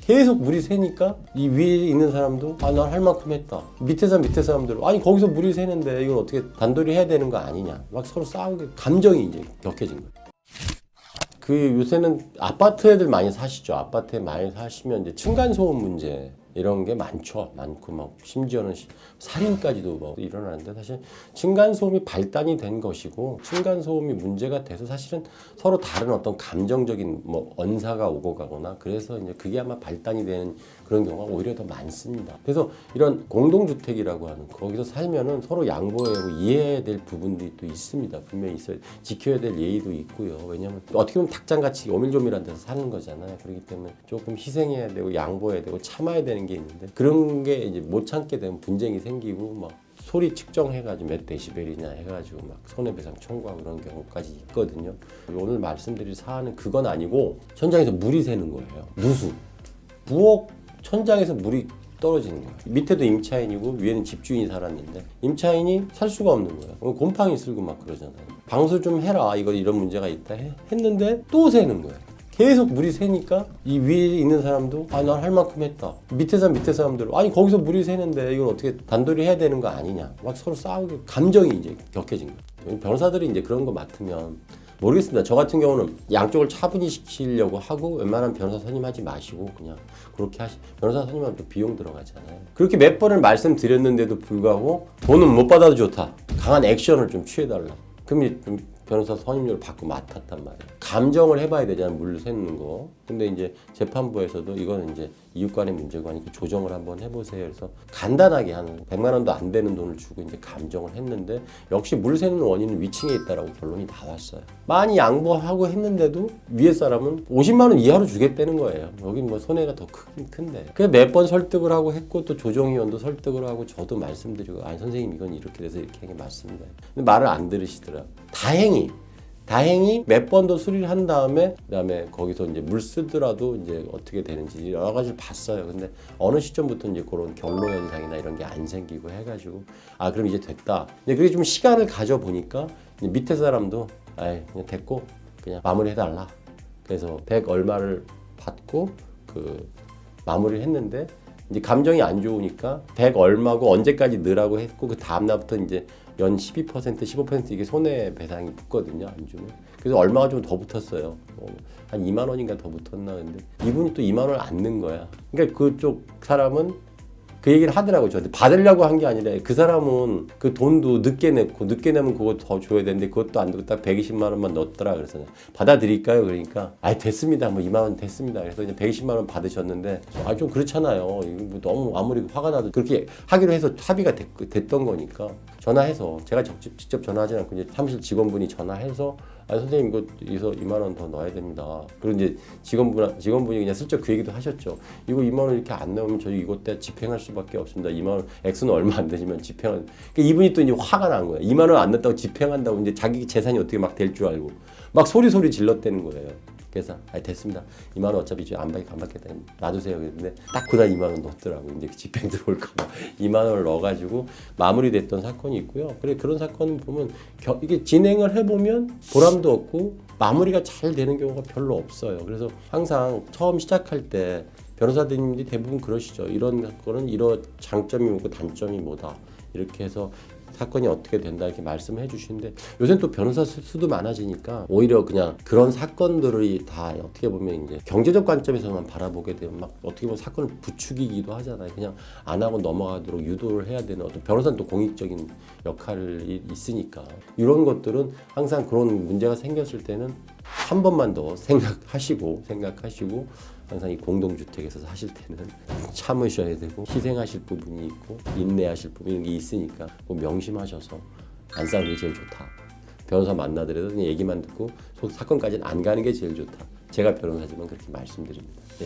계속 물이 새니까 이 위에 있는 사람도 난 할 만큼 했다. 밑에 사람들은 아니 거기서 물이 새는데 이걸 어떻게 단돌이 해야 되는 거 아니냐. 막 서로 싸우게 감정이 이제 격해진 거예요. 그 요새는 아파트 애들 많이 사시죠. 아파트에 많이 사시면 이제 층간소음 문제 이런 게 많고 막 심지어는 살인까지도 뭐 일어나는데 사실 층간소음이 발단이 된 것이고 층간소음이 문제가 돼서 사실은 서로 다른 어떤 감정적인 뭐 언사가 오고 가거나 그래서 이제 그게 아마 발단이 되는 그런 경우가 오히려 더 많습니다. 그래서 이런 공동주택이라고 하는 거기서 살면은 서로 양보해야 하고 이해해야 될 부분들이 또 있습니다. 분명히 있어요. 지켜야 될 예의도 있고요. 왜냐하면 어떻게 보면 닭장같이 오밀조밀한 데서 사는 거잖아요. 그렇기 때문에 조금 희생해야 되고 양보해야 되고 참아야 되는 게 있는데 그런 게 이제 못 참게 되면 분쟁이 생기고 막 소리 측정해가지고 몇 데시벨이냐 해가지고 막 손해배상 청구하고 그런 경우까지 있거든요. 오늘 말씀드릴 사안은 그건 아니고 천장에서 물이 새는 거예요. 누수. 부엌 천장에서 물이 떨어지는 거예요. 밑에도 임차인이고 위에는 집주인이 살았는데 임차인이 살 수가 없는 거예요. 곰팡이 쓸고 막 그러잖아요. 방수 좀 해라. 이런 문제가 있다 했는데 또 새는 거예요. 계속 물이 새니까 이 위에 있는 사람도 난 할 만큼 했다. 밑에 사람들은 아니 거기서 물이 새는데 이걸 어떻게 단돌이 해야 되는 거 아니냐. 막 서로 싸우게 감정이 이제 격해진 거예요. 변호사들이 이제 그런 거 맡으면 모르겠습니다. 저 같은 경우는 양쪽을 차분히 시키려고 하고 웬만하면 변호사 선임하지 마시고 그냥 그렇게 변호사 선임하면 또 비용 들어가잖아요. 그렇게 몇 번을 말씀드렸는데도 불구하고 돈은 못 받아도 좋다. 강한 액션을 좀 취해달라. 그럼 좀 변호사 선임료를 받고 맡았단 말이에요. 감정을 해봐야 되잖아요. 물 새는 거. 근데 이제 재판부에서도 이거는 이제 이웃 간의 문제고 하니까 조정을 한번 해보세요. 그래서 간단하게 한 100만 원도 안 되는 돈을 주고 이제 감정을 했는데 역시 물 새는 원인은 위층에 있다라고 결론이 나왔어요. 많이 양보하고 했는데도 위에 사람은 50만 원 이하로 주겠다는 거예요. 여긴 뭐 손해가 더 크긴 큰데. 그래서 몇 번 설득을 하고 했고 또 조정위원도 설득을 하고 저도 말씀드리고 아니 선생님 이건 이렇게 돼서 이렇게 하는 게 맞습니다. 근데 말을 안 들으시더라고요. 다행히 몇 번 더 수리를 한 다음에 그다음에 거기서 이제 물 쓰더라도 이제 어떻게 되는지 여러 가지를 봤어요. 근데 어느 시점부터 이제 그런 결로 현상이나 이런 게 안 생기고 해가지고 그럼 이제 됐다. 근데 그게 좀 시간을 가져 보니까 밑에 사람도 그냥 됐고 그냥 마무리해달라. 그래서 100 얼마를 받고 그 마무리를 했는데 이제 감정이 안 좋으니까 100 얼마고 언제까지 넣으라고 했고 그 다음 날부터 이제 연 12%, 15% 이게 손해배상이 붙거든요. 안 주면. 그래서 얼마가 좀 더 붙었어요. 한 2만 원인가 더 붙었나 근데 이분이 또 2만 원을 안 넣은 거야. 그러니까 그쪽 사람은 그 얘기를 하더라고요. 저한테 받으려고 한 게 아니라 그 사람은 그 돈도 늦게 내면 그거 더 줘야 되는데 그것도 안 되고 딱 120만 원만 넣었더라. 그래서 받아드릴까요? 그러니까 됐습니다. 뭐 2만 원 됐습니다. 그래서 이제 120만 원 받으셨는데 좀 그렇잖아요. 이거 뭐 너무 아무리 화가 나도 그렇게 하기로 해서 합의가 됐던 거니까 전화해서 제가 직접 전화하지 않고 이제 사무실 직원분이 전화해서 선생님 이거 2만 원 더 넣어야 됩니다. 그리고 이제 직원분이 그냥 슬쩍 그 얘기도 하셨죠. 이거 2만 원 이렇게 안 넣으면 저희 이것 때 집행할 수밖에 없습니다. 2만 원 액수는 얼마 안 되지만 집행은 그러니까 이분이 또 이제 화가 난 거예요. 2만 원 안 넣었다고 집행한다고 이제 자기 재산이 어떻게 막 될 줄 알고 막 소리 질렀다는 거예요. 그래서 됐습니다. 2만 원 어차피 이제 안 받겠다. 놔두세요. 그랬는데 딱 그날 2만 원 넣었더라고. 이제 집행 들어올까 봐 2만 원을 넣어가지고 마무리됐던 사건이 있고요. 그런 사건은 보면 이게 진행을 해보면 보람도 없고 마무리가 잘 되는 경우가 별로 없어요. 그래서 항상 처음 시작할 때 변호사님들이 대부분 그러시죠. 이런 사건은 이런 장점이 뭐고 단점이 뭐다. 이렇게 해서 사건이 어떻게 된다 이렇게 말씀해 주시는데 요새는 또 변호사 수도 많아지니까 오히려 그냥 그런 사건들이 다 어떻게 보면 이제 경제적 관점에서만 바라보게 되면 막 어떻게 보면 사건을 부추기기도 하잖아요. 그냥 안 하고 넘어가도록 유도를 해야 되는 어떤 변호사는 또 공익적인 역할이 있으니까 이런 것들은 항상 그런 문제가 생겼을 때는 한 번만 더 생각하시고 항상 이 공동주택에서 사실 때는 참으셔야 되고 희생하실 부분이 있고 인내하실 부분이 있으니까 꼭 명심하셔서 안 싸우는 게 제일 좋다. 변호사 만나더라도 그냥 얘기만 듣고 사건까지는 안 가는 게 제일 좋다. 제가 변호사지만 그렇게 말씀드립니다. 네.